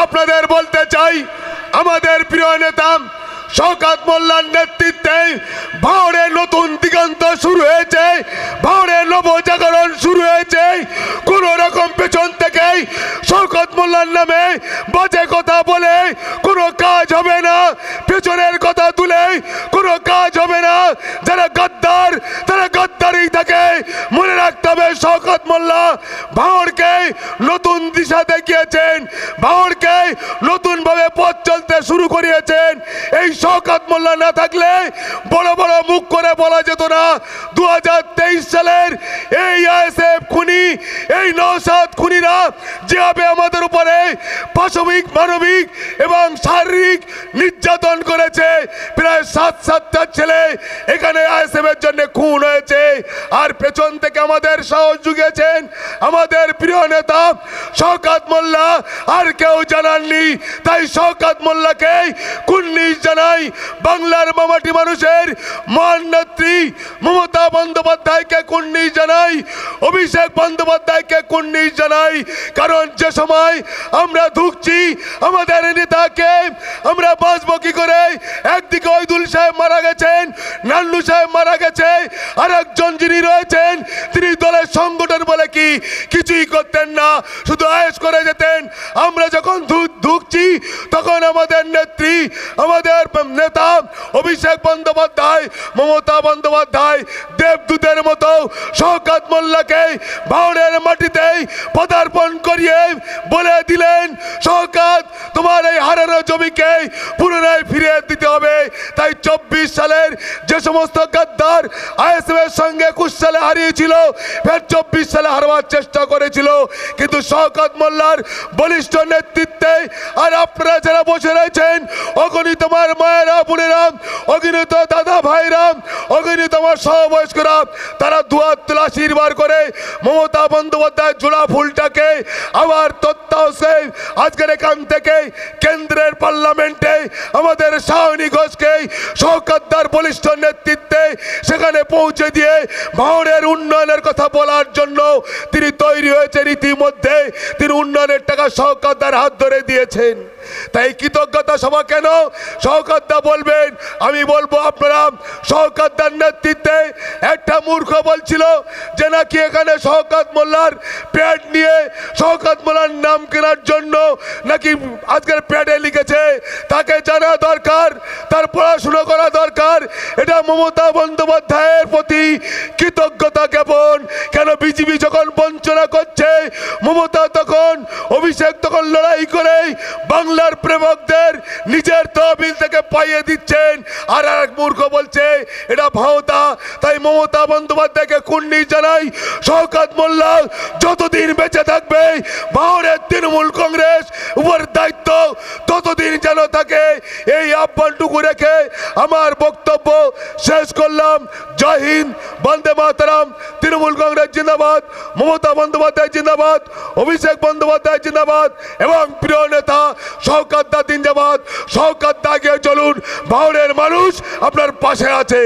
আপনাদের বলতে চাই, আমাদের প্রিয় নেতা শওকত মোল্লার নেতৃত্বে ভাওড়ে নতুন দিগন্ত শুরু হয়েছে, ভাওড়ে নবজাগরণ শুরু হয়েছে। কোন রকম পেছন থেকে শওকত মোল্লার নামে বাজে কথা বলে কোনো কাজ হবে না, পেছনের কথা তুলে কোনো কাজ হবে না। যারা গদ্দার তারা গদ্দারই থাকে। মনে রাখতে হবে, শওকত মোল্লা ভাওড়কে নতুন দিশা দেখিয়েছেন, ভাওড়কে নতুন ভাবে পথ চলতে শুরু করিয়েছেন। এই শওকত মোল্লা না থাকলে বড় বড় মুখ করে বলা যেত না 2023 সালের এই আইএসএফ খুনি, এই নওশাদ খুনিরা যেভাবে আমাদের উপরে পাশবিক, মানবিক এবং শারীরিক নির্যাতন করেছে। প্রায় 7-7টা ছেলে এখানে আইএসএফ এর জন্য খুন হয়েছে। আর পেছন থেকে আমাদের সাহস জুগিয়েছেন আমাদের প্রিয় নেতা শওকত মোল্লা, আর কেউ জানাননি। তাই শওকত মোল্লাকে কুর্নিশ জানাই, বাংলার মামাটি মানুষের মহান নেত্রী মমতা বন্দ্যোপাধ্যায়কে কুর্নিশ জানাই, অভিষেক বন্দ্যোপাধ্যায়কে কুর্নিশ জানাই। কারণ যে সময় আমরা ঢুকছি আমাদের নেতাকে আমরা বাঁচবো কি করে? একদিকে ওইদুল সাহেব মারা গেছেন, নান্নু সাহেব মারা গেছে, আর একজন যিনি রয়েছেন তিনি দলের সংগঠন বলে কি কিছুই করতেন না, শুধু আয়েশ করে যেতেন। আমরা যখন ঢুকছি তখন আমাদের নেত্রী, আমাদের নেতা অভিষেক বন্দ্যোপাধ্যায়, মমতা বন্দ্যোপাধ্যায় দেবদূতের মতো শওকত মোল্লাকে ভাওড়ের মাটিতে পদার্পণ করিয়ে বলে দিলেন, শওকত তোমার এই হারানো জমিকে পুনরায় ফিরিয়ে দিতে হবে। তাই 24 সালের যে সমস্ত গদ্দার আইএসএফ এর সঙ্গে 21 সালে হারিয়েছিল, ফের 24 সালে হারবার চেষ্টা করেছিল, কিন্তু শওকত মোল্লার বলিষ্ঠ নেতৃত্বে আর আপনারা যারা বসে রয়েছেন, অগণিত তোমার মায়েরা, বোনেরা, অগণিত দাদা ভাইরা, অগণিত আমার সহবয়স্করা, তারা দুয়ার তোলা আশীর্বাদ করে মমতা বন্দ্যোপাধ্যায় জোড়া ফুলটাকে আবার তত্ত্বাবধানে আজকের এখান থেকে কেন্দ্রের পার্লামেন্টে আমাদের শাওনি ঘোষকে শওকতদার বলিষ্ঠ নেতৃত্বে সেখানে পৌঁছে দিয়ে ভাওড়ের উন্নয়নের কথা বলার জন্য তিনি তৈরি হয়েছেন। ইতিমধ্যে তিনি উন্নয়নের টাকা শওকতদার হাত ধরে দিয়েছেন। তাই কৃতজ্ঞতা সভা কেন? শওকতদা বলবেন, আমি বলবো আপনারা শওকতদার নেতৃত্বে একটা মূর্খ বলছিল যে নাকি এখানে শওকত মোল্লার প্যাড নিয়ে শওকত মোল্লার নাম কেনার জন্য নাকি আজকের প্যাডে লিখেছে। তাকে জানা দরকার, তার পড়াশুনো করা দরকার। এটা মমতা বন্দ্যোপাধ্যায়ের প্রতি কৃতজ্ঞতা জ্ঞাপন। কেন বিজেপি যখন বঞ্চনা করছে, মমতা তখন, অভিষেক তখন লড়াই করে বাংলার প্রেমকদের নিজের তহবিল থেকে পাইয়ে দিচ্ছেন, আর এক মূর্খ বলছে এটা ভাওতা। তাই মমতা বন্দ্যোপাধ্যায়কে কুর্নিশ জানাই, শওকত মোল্লা যতদিন বেঁচে থাকবে ভাওড়ের তৃণমূল কংগ্রেস উপর দায়িত্ব ততদিন যেন থাকে। এই আহ্বানটুকু রেখে আমার বক্তব্য শেষ করলাম। জয় হিন্দ, বন্দে মাতরম। তৃণমূল কংগ্রেস জিন্দাবাদ, মমতা বন্দ্যোপাধ্যায় জিন্দাবাদ, অভিষেক বন্দ্যোপাধ্যায় জিন্দাবাদ এবং প্রিয় নেতা শওকতদা জিন্দাবাদ। শওকতদা আগে চলুন, ভাওড়ের মানুষ আপনার পাশে আছে।